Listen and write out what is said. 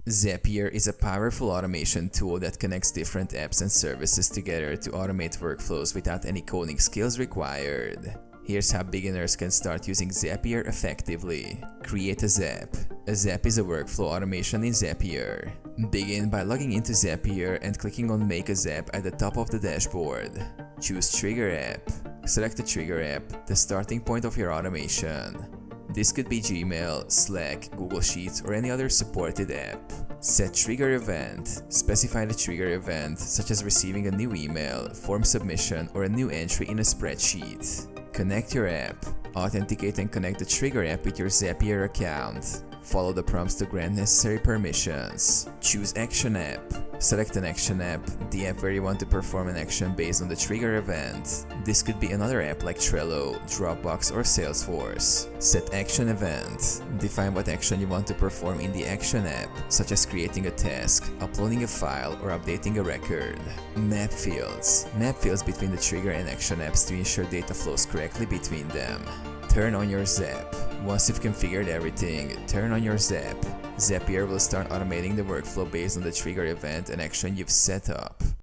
Zapier is a powerful automation tool that connects different apps and services together to automate workflows without any coding skills required. Here's how beginners can start using Zapier effectively. Create a Zap. A Zap is a workflow automation in Zapier. Begin by logging into Zapier and clicking on Make a Zap at the top of the dashboard. Choose Trigger App. Select the Trigger app, the starting point of your automation. This could be Gmail, Slack, Google Sheets, or any other supported app. Set Trigger Event. Specify the trigger event, such as receiving a new email, form submission, or a new entry in a spreadsheet. Connect your app. Authenticate and connect the Trigger app with your Zapier account. Follow the prompts to grant necessary permissions. Choose Action App. Select an action app, the app where you want to perform an action based on the trigger event. This could be another app like Trello, Dropbox, or Salesforce. Set Action Event. Define what action you want to perform in the action app, such as creating a task, uploading a file, or updating a record. Map fields. Map fields between the trigger and action apps to ensure data flows correctly between them. Turn on your Zap. Once you've configured everything, turn on your Zap. Zapier will start automating the workflow based on the trigger event and action you've set up.